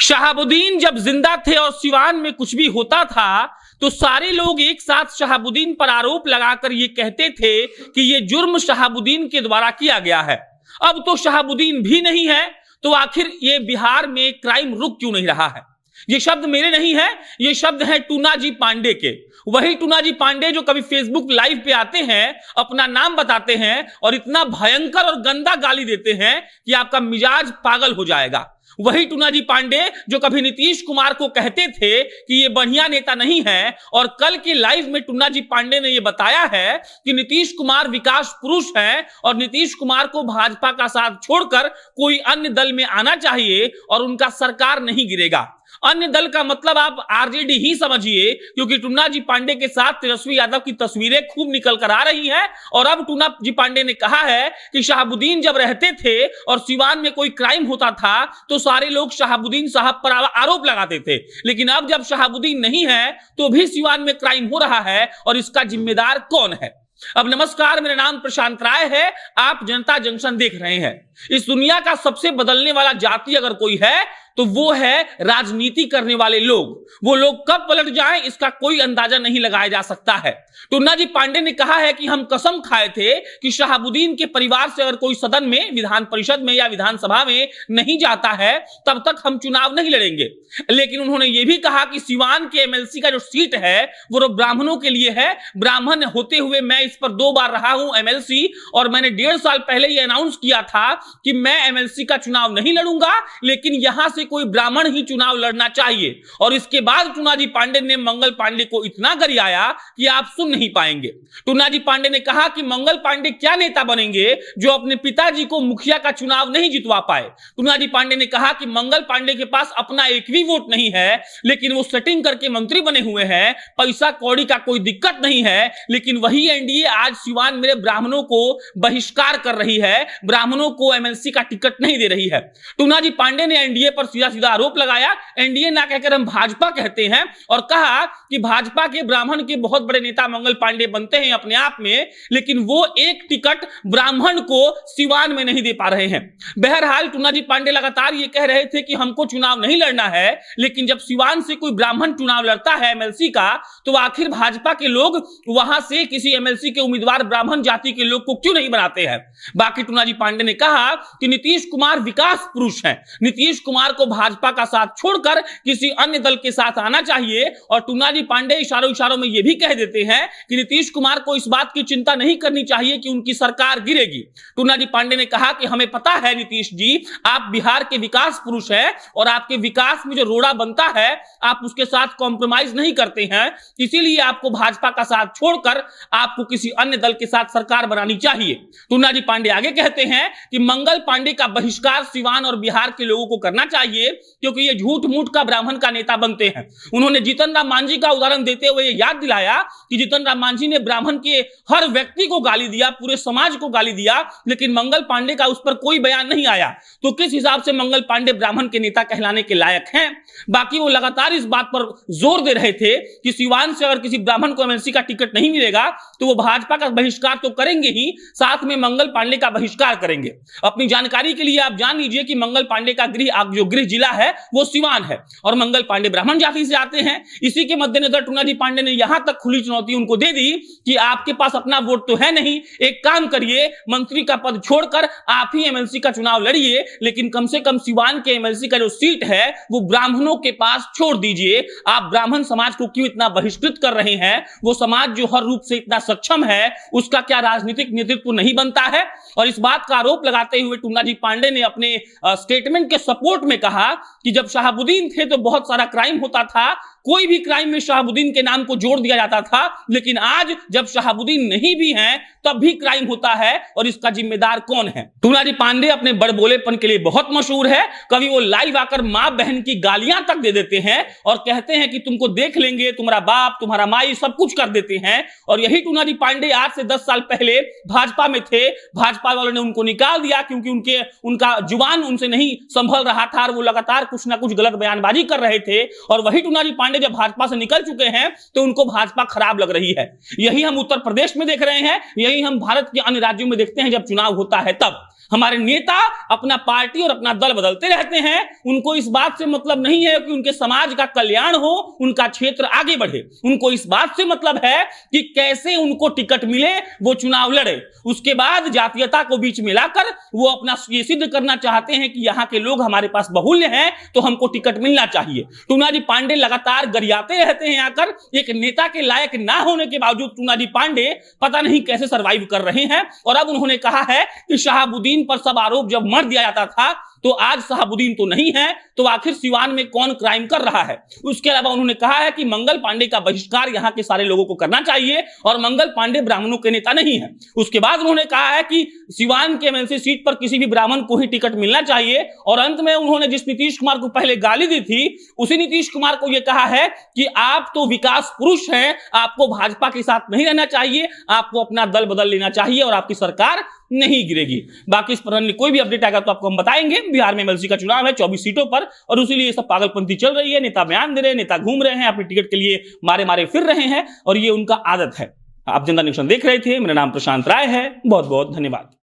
शहाबुद्दीन जब जिंदा थे और सिवान में कुछ भी होता था तो सारे लोग एक साथ शहाबुद्दीन पर आरोप लगाकर ये कहते थे कि ये जुर्म शहाबुद्दीन के द्वारा किया गया है। अब तो शहाबुद्दीन भी नहीं है तो आखिर ये बिहार में क्राइम रुक क्यों नहीं रहा है। ये शब्द मेरे नहीं है, ये शब्द है टूना जी पांडे के। वही टूना जी पांडे जो कभी फेसबुक लाइव पे आते हैं, अपना नाम बताते हैं और इतना भयंकर और गंदा गाली देते हैं कि आपका मिजाज पागल हो जाएगा। वही टूना जी पांडे जो कभी नीतीश कुमार को कहते थे कि ये बढ़िया नेता नहीं है, और कल के लाइव में टूना जी पांडे ने ये बताया है कि नीतीश कुमार विकास पुरुष हैं और नीतीश कुमार को भाजपा का साथ छोड़कर कोई अन्य दल में आना चाहिए और उनका सरकार नहीं गिरेगा। अन्य दल का मतलब आप आरजेडी ही समझिए, क्योंकि टूना जी पांडे के साथ तेजस्वी यादव की तस्वीरें खूब निकल कर आ रही हैं। और अब टूना जी पांडे ने कहा है कि शहाबुद्दीन जब रहते थे और सिवान में कोई क्राइम होता था तो सारे लोग शहाबुद्दीन साहब पर आरोप लगाते थे, लेकिन अब जब शहाबुद्दीन नहीं है तो भी सिवान में क्राइम हो रहा है और इसका जिम्मेदार कौन है। अब नमस्कार, मेरा नाम प्रशांत राय है, आप जनता जंक्शन देख रहे हैं। इस दुनिया का सबसे बदलने वाला जाति अगर कोई है तो वो है राजनीति करने वाले लोग। वो लोग कब पलट जाएं इसका कोई अंदाजा नहीं लगाया जा सकता है। टूना जी पांडे ने कहा है कि हम कसम खाए थे कि शहाबुद्दीन के परिवार से अगर कोई सदन में, विधान परिषद में या विधानसभा में नहीं जाता है तब तक हम चुनाव नहीं लड़ेंगे। लेकिन उन्होंने ये भी कहा कि सिवान के एमएलसी का जो सीट है वो ब्राह्मणों के लिए है। ब्राह्मण होते हुए मैं इस पर 2 बार रहा हूं एमएलसी, और मैंने 1.5 साल पहले ये अनाउंस किया था कि मैं एमएलसी का चुनाव नहीं लड़ूंगा, लेकिन यहां से कोई ब्राह्मण ही चुनाव लड़ना चाहिए। और इसके बाद टूना जी पांडे ने मंगल पांडे को इतना गरियाया कि आप सुन नहीं पाएंगे। टूना जी पांडे ने कहा कि मंगल पांडे क्या नेता बनेंगे जो अपने पिताजी को मुखिया का चुनाव नहीं जितवा पाए। टूना जी पांडे ने कहा कि मंगल पांडे के पास अपना एक भी वोट नहीं है, लेकिन वो सेटिंग करके मंत्री बने हुए हैं, पैसा कौड़ी का कोई दिक्कत नहीं है। लेकिन वही एनडीए आज सिवान मेरे ब्राह्मणों को बहिष्कार कर रही है, ब्राह्मणों को एमएलसी का टिकट नहीं दे रही है। टूना जी पांडे ने एनडीए पर सीधा आरोप लगाया, एनडीए ना कहकर हम भाजपा कहते हैं, और कहा कि भाजपा के ब्राह्मण के बहुत बड़े नेता मंगल पांडे बनते हैं अपने आप में, लेकिन वो एक टिकट ब्राह्मण को सिवान में नहीं दे पा रहे हैं। बहरहाल टूना जी पांडे लगातार ये कह रहे थे कि हमको चुनाव नहीं लड़ना है, लेकिन जब सिवान से कोई ब्राह्मण चुनाव लड़ता है एमएलसी का तो आखिर भाजपा के लोग वहां से किसी एमएलसी के उम्मीदवार ब्राह्मण जाति के लोग को क्यों नहीं बनाते हैं। बाकी टूना जी पांडे ने कहा कि नीतीश कुमार विकास पुरुष हैं, नीतीश कुमार को भाजपा का साथ छोड़कर किसी अन्य दल के साथ आना चाहिए। और टूना जी पांडे इशारों में यह भी कह देते हैं कि नीतीश कुमार को इस बात की चिंता नहीं करनी चाहिए कि उनकी सरकार गिरेगी। टूना जी पांडे ने कहा कि हमें पता है नीतीश जी, आप बिहार के विकास पुरुष हैं और आपके विकास में जो रोड़ा बनता है आप उसके साथ कॉम्प्रोमाइज नहीं करते हैं, इसीलिए आपको भाजपा का साथ छोड़कर आपको किसी अन्य दल के साथ सरकार बनानी चाहिए। टूना जी पांडे आगे कहते हैं कि मंगल पांडे का बहिष्कार सिवान और बिहार के लोगों को करना चाहिए, क्योंकि ये झूठ मूठ का ब्राह्मण का नेता बनते हैं। उन्होंने जीतन राम मांझी का उदाहरण देते हुए याद दिलाया कि जीतन राम मांझी ने ब्राह्मण के हर व्यक्ति को गाली दिया, पूरे समाज को गाली दिया, लेकिन मंगल पांडे का उस पर कोई बयान नहीं आया। तो किस हिसाब से मंगल पांडे ब्राह्मण के नेता कहलाने के लायक हैं। बाकी वो लगातार इस बात पर जोर दे रहे थे कि सिवान से अगर किसी ब्राह्मण को एमएलसी का टिकट नहीं मिलेगा तो वो भाजपा का बहिष्कार तो करेंगे ही, साथ में मंगल पांडे का बहिष्कार करेंगे। अपनी जानकारी के लिए आप जान लीजिए कि मंगल पांडे का गृह जिला है वो सिवान है और मंगल पांडे ब्राह्मण जाति से आते हैं। इसी के मद्देनजर टूना जी पांडे ने यहां तक खुली चुनौती उनको दे दी कि आपके पास अपना वोट तो है नहीं, एक काम करिए, मंत्री का पद छोड़कर आप ही एमएलसी का चुनाव लड़िए, लेकिन कम से कम सिवान के एमएलसी का जो सीट है वो ब्राह्मणों के पास छोड़ दीजिए। आप ब्राह्मण समाज को क्यों इतना बहिष्कृत कर रहे हैं? वो समाज जो हर रूप से इतना सक्षम है उसका क्या राजनीतिक नेतृत्व नहीं बनता है? और इस बात का आरोप लगाते हुए टूना जी पांडे ने अपने स्टेटमेंट के सपोर्ट में कहा कि जब शहाबुद्दीन थे तो बहुत सारा क्राइम होता था, कोई भी क्राइम में शहाबुद्दीन के नाम को जोड़ दिया जाता था, लेकिन आज जब शहाबुद्दीन नहीं भी हैं तब भी क्राइम होता है और इसका जिम्मेदार कौन है? टूना जी पांडे अपने बड़बोलेपन के लिए बहुत मशहूर है। कभी वो लाइव आकर मां बहन की गालियां तक दे देते हैं और कहते हैं कि तुमको देख लेंगे, तुम्हारा बाप तुम्हारा माई सब कुछ कर देते हैं। और यही टूना जी पांडे आज से 10 साल पहले भाजपा में थे, भाजपा वालों ने उनको निकाल दिया क्योंकि उनका जुबान उनसे नहीं संभल रहा था और वो लगातार कुछ ना कुछ गलत बयानबाजी कर रहे थे। और वही टूना जी पांडे जब भाजपा से निकल चुके हैं तो उनको भाजपा खराब लग रही है। यही हम उत्तर प्रदेश में देख रहे हैं, यही हम भारत के अन्य राज्यों में देखते हैं जब चुनाव होता है तब। हमारे नेता अपना पार्टी और अपना दल बदलते रहते हैं, उनको इस बात से मतलब नहीं है कि उनके समाज का कल्याण हो, उनका क्षेत्र आगे बढ़े। उनको इस बात से मतलब है कि कैसे उनको टिकट मिले, वो चुनाव लड़े। उसके बाद जातीयता को बीच में लाकर वो अपना ये सिद्ध करना चाहते हैं कि यहां के लोग हमारे पास बहुल्य हैं तो हमको टिकट मिलना चाहिए। टूनाजी पांडे लगातार गरियाते रहते हैं आकर, एक नेता के लायक ना होने के बावजूद टूनाजी पांडे पता नहीं कैसे सर्वाइव कर रहे हैं। और अब उन्होंने कहा है कि शहाबुद्दीन पर सब आरोप जब मर दिया जाता था तो आज शहाबुद्दीन तो नहीं है, तो आखिर सिवान में कौन क्राइम कर रहा है। उसके अलावा उन्होंने कहा है कि मंगल पांडे का बहिष्कार यहां के सारे लोगों को करना चाहिए और मंगल पांडे ब्राह्मणों के नेता नहीं है। उसके बाद उन्होंने कहा है कि सिवान के एमएलसी सीट पर किसी भी ब्राह्मण को ही टिकट मिलना चाहिए। और अंत में उन्होंने जिस नीतीश कुमार को पहले गाली दी थी, उसी नीतीश कुमार को यह कहा है कि आप तो विकास पुरुष हैं, आपको भाजपा के साथ नहीं रहना चाहिए, आपको अपना दल बदल लेना चाहिए और आपकी सरकार नहीं गिरेगी। बाकी इस पर कोई भी अपडेट आएगा तो आपको हम बताएंगे। बिहार में एमएलसी का चुनाव है 24 सीटों पर और उसीलिए सब पागलपंती चल रही है। नेता बयान दे रहे हैं, नेता घूम रहे हैं, अपनी टिकट के लिए मारे मारे फिर रहे हैं और ये उनका आदत है। आप जनता न्यूज़ देख रहे थे, मेरा नाम प्रशांत राय है। बहुत बहुत धन्यवाद।